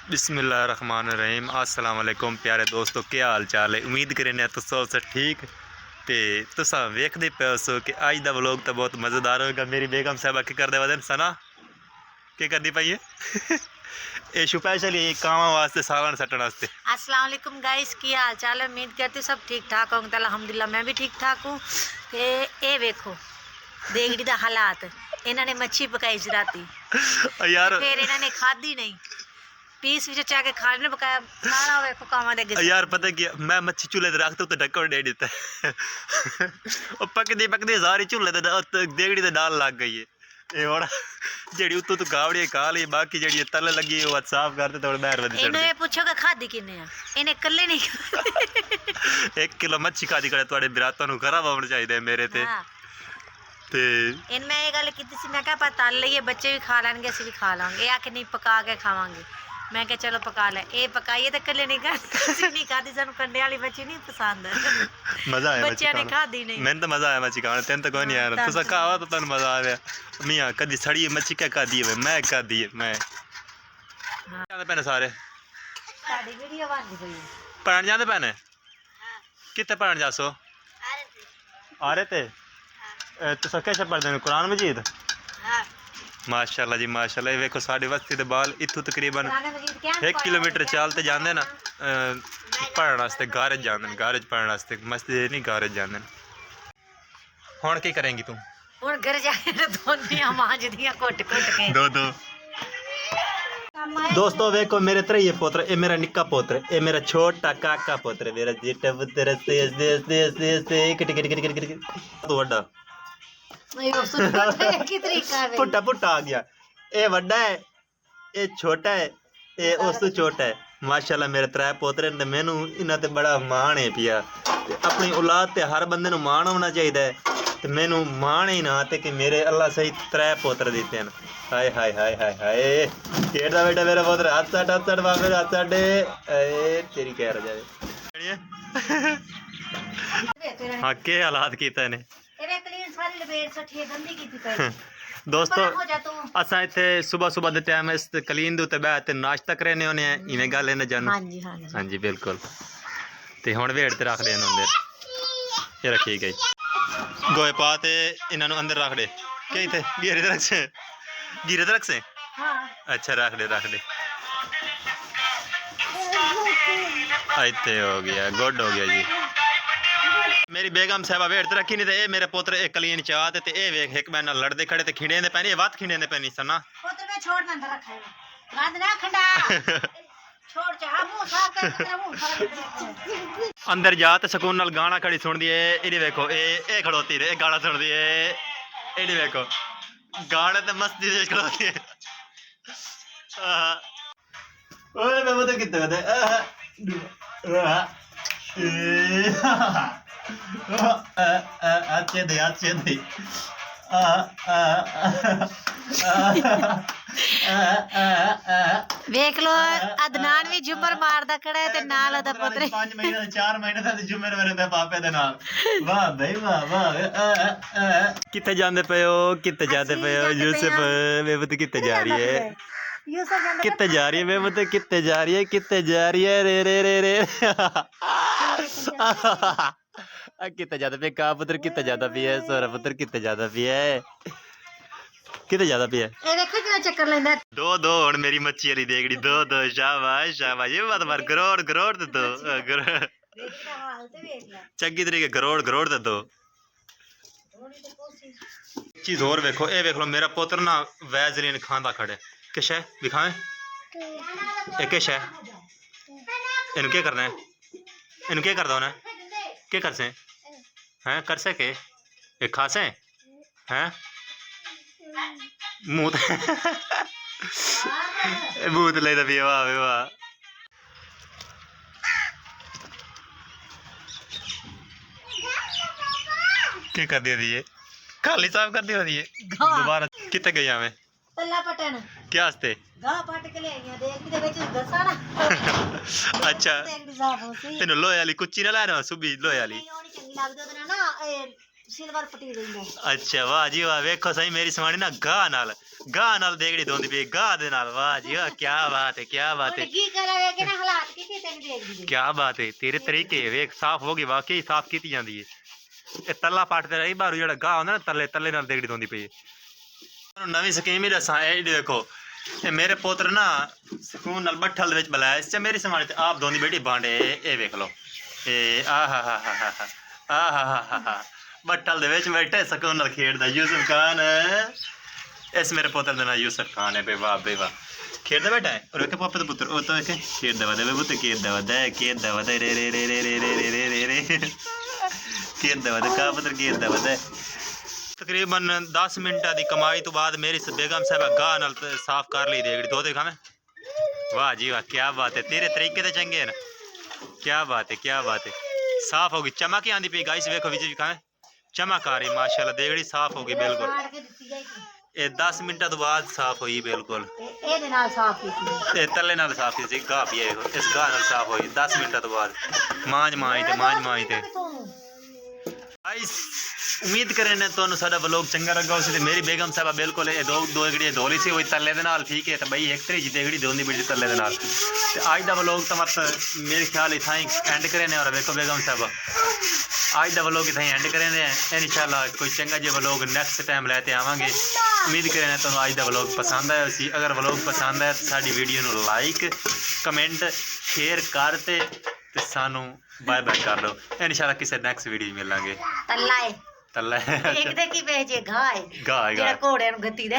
बिस्मिल्लाहिर्रहमानिर्रहीम अस्सलाम वालेकुम प्यारे दोस्तों, क्या हाल चाल है। उम्मीद करें तुस सब ठीक ते तुसा वेखदे पे सो कि अज दा व्लॉग तो बहुत मज़ेदार होगा। मेरी बेगम साहबा की करदे वदन सना के करदी पई है ये स्पेशली कावां वास्ते सालन सट्टन वास्ते। अस्सलाम वालेकुम गाइस, की हाल चाल है। उम्मीद करती हूँ सब ठीक ठाक होंगे। अल्हम्दुलिल्लाह मैं भी ठीक ठाक हूँ। ये वेखो देगड़ी दा हालात, इन्होंने मच्छी पकाई सी राती, यार फिर इन्होंने खाधी नहीं, पीस विच चाह के खाने पकाया सारा वेखो कावां दे गसे। यार पता क्या, मैं मच्छी चूल्हे ते रख तो ढक्कन दे देता और पकदी पकदी सारी चूल्हे ते देगड़ी ते डाल लग गई है। ये होड़ा जेड़ी उतो तो गावड़ी खा ली, बाकी जेड़ी तले लगी वो साफ करते थोड़ा बाहर वधी इन्हें ये पूछो कि खाधी किन्ने आ, इन्हें कल्ले नहीं खाधी। 1 किलो मच्छी खादी करे तुहाडे बिरातां नूं खराब होना चाहिए मेरे ते। हाँ। ते इन मैं ये गल की सी, मैं क्या पता तल लईए बच्चे भी खा लेंगे, असं भी खा लेंगे। ये आके नहीं पका के खावांगे, मैं क्या चलो पका ले। ये पकाइए तो कल्ले नहीं खाती, नहीं खाती, सानू कंडे वाली मच्छी नहीं पसंद है। मजा आया बच्चे ने खाधी नहीं। मैंने तो मजा आया मच्छी खाने, तेन तो कोई नहीं आया। तुसा खावा तो तेन मजा आया। मियां कदी सड़ी मच्छी क्या खादी है, मैं खादी है। मैं जाते पैने सारे साडी वीडियो बनदी पई है। पढ़न जाते पैने कितने पढ़न जासो आ रहे थे तुसा कैसे पढ़ते हैं कुरान मजीद। माशाल्लाह जी माशाल्लाह। ये वेखो साड़ी बस्ती दे बाल इत्थों तकरीबन 1 किलोमीटर चलते जाते ना पढ़ने वास्ते गारज जाते, गारज पढ़ने वास्ते, मस्जिद नहीं गारज जाते। हुण की करेंगी तू? हुण घर जाके दोनियां मांजदियां घुट घुट के। दो दोस्तों वेखो मेरे त्रैये पोत्र, ये मेरा निक्का पोत्र, ये मेरा छोटा काका पोत्र, मेरा जेठा पुत्र तो वड्डा पुट्टा पुट्टा आ गया। ये वड्डा है, ये छोटा है, ये उस तो छोटा है। माशाल्लाह मेरे 3 पोतरे ने, मैनू इन्हां ते बड़ा माण है पिया। अपनी औलाद ते हर बंदे नू माण होना चाहिए, ते मैनू माण ही ना ते कि मेरे अल्लाह सही 3 पोत्र दिते हैं। हाय हाय हाय हाय हाय खेड़दा बेटा मेरा पोत्र, हाथ सट बाबे हाथ सट तेरी कह रहा जाए। हाँ के हालात कीता ने दोस्तों। असा इतने सुबह सुबह के टाइम इस कलीन दे बह ते नाश्ता करने होने हैं, इवें गल है ना जानू। हाँ जी बिल्कुल। तो हुण वेड़ ते रख दे अंदर, ये रखी गई गोए पा ते इन्हों अंदर रख दे। क्या इतने गिरे ते रख से, गिरे ते रख से। अच्छा रख दे रख दे। इतने हो गया, गुड हो गया जी। मेरी बेगम साहबा वेट ते रखी नहीं, ते मेरे पुत्र एक कलीन चाह ते ए वेख एक मैन लड़दे खड़े ते खिंडे पैनी, ये वत खिंडे पैनी सना पुत्र में छोड़ अंदर रखा है, गंद ना खंडा छोड़ चाह मुंह साफ कर, तेरा मुंह साफ अंदर जा ते सुकून नाल गाना खड़ी सुन दी है। इडी देखो ए खड़ोती रे, गाना सुन दी है। इडी देखो गाने ते मस्ती से खड़ोती है। ओए मैं बता कितना दे अच्छे दे अच्छे दे। वेख लो अदनान भी झुमर मारदा खड़ा है ते नाल ओदा पुत्र 5 महीने 4 महीने दा झुमर मेरे दे पापे दे नाल। वाह भाई वाह वाह। किथे जांदे पे हो, किथे जाते पे हो यूसुफ? बेबत किथे जा रही है, किथे जा रही है बेबत, किथे जा रही है, किथे जा रही है रे रे रे रे किथे जाता पे का पुत्र, किथे जाता पिया सोरा पुत्र, किथे जाता पिया किथे जाता पिया। ए देखो कितना चक्कर लेंदा। दो हुण मेरी मच्छी वाली देगड़ी दो शाबाश शाबाश। ये बात मार करोड़ करोड़ दे दो चंगी तरीके करोड़ दे दो। चीज और वेखो, ए वेख लो मेरा पुत्र ना वैजलीन खांदा खड़े। किश है दिखाएं ए किश है, इन्हू क्या करना है, इन्हू क्या करदा होना, क्या कर से हैं कर सके ये खासे हैं मुँह मुँह ले दा पिया। वाह वाह क्या कर दिया दिए, खाली साफ कर दिया दिए दोबारा। कितने गई हमें तल्ला पटन क्या हस्ते गा पट के ले आईया, देख दे विच दसा ना अच्छा तेन लोहे वाली कुच्ची ना लैना सुबी लोहे वाली नहीं ओनी चंगी लगदी, ओदे नाल ना ए सिल्वर पट्टी देंगे। अच्छा वाह जी वाह। वेखो सही मेरी सवानी ना गाह नाल गाह नाल देगड़ी धोंदी पई गाह दे नाल वाह जी वाह क्या बात है क्या बात है ਕੀ ਕਰਾਂ ਵੇ ਕਿ ਨਾ ਹਾਲਾਤ ਕਿਤੇ ਤੈਨੂੰ ਦੇਖਦੀ क्या बात है तेरे तरीके वेख साफ होगी वाकई साफ की जाती है ये तला पटते रही बारू जो गाह होंगे ना तले तले नाल देगड़ी धोंदी पई है नवी स्कीम ही दसा ये देखो ये मेरे पोत्र ना सुकून नाल बठल दे विच बलाया इस च मेरी समाने ते आप धोंदी बेटी बांडे ये वेख लो ए आ बठल दे विच बैठे सुकून नाल खेडदा यूसुफ खान इस मेरे पोत्र दा नाम यूसुफ खान है बे वाह खेडदा बैठा है और एक पापा दा पुत्र ओ तो एक खेडदा वदा बे पुत्र खेडदा वदा रे रे रे रे रे रे रे रे रे खेडदा वदा का पुत्र खेडदा वदा तकरीबन 10 मिनट की कमाई तो बाद मेरी बेगम साहब गाह नाल साफ कर ली देगड़ी धो दे खावे वाह जी वाह क्या बात है तेरे तरीके तो चंगे हैं क्या बात है साफ होगी चमक ही आंदी पई गाइस वेखो विच खावे चमक आ रही माशाल्लाह देगड़ी साफ होगी बिल्कुल ये 10 मिनट तो बाद साफ हुई बिल्कुल ਇਹਦੇ ਨਾਲ ਸਾਫ਼ ਕੀਤੀ ये तले नाल साफ की गाह पी इस गाह नाल साफ हुई 10 मिनट तो बाद मांझ ते गाइस उम्मीद करें ने तुहानू साडा व्लॉग चंगा लगा उसे मेरी बेगम साहबा बिल्कुल ये दो देगड़ी धोली सी हुई तले दे नाल ठीक है तो बई एक तरी देगड़ी धोंदी बड़ी तले दे नाल ते आज दा व्लॉग तो मत मेरे ख्याल इथाई एंड करे ने और देखो बेगम साहबा आज दा व्लॉग इथाई एंड करे ने इंशाल्लाह कोई चंगा जे व्लॉग नेक्स्ट टाइम लेते आवांगे उम्मीद करें ने तुहानू आज दा व्लॉग पसंद आया सी अगर व्लॉग पसंद आया तो साडी वीडियो नू लाइक कमेंट शेयर करते ते सानू बाय बाय कर लो इंशाल्लाह किसी नेक्स्ट वीडियो मिलांगे ਤੱਲਾ ਏ तल्ला ਇੱਕ ਤੇ ਕੀ ਵੇਚੇ ਗਾਏ गाह ਜਿਹੜਾ ਘੋੜਿਆਂ ਨੂੰ ਗੱਤੀ ਦੇ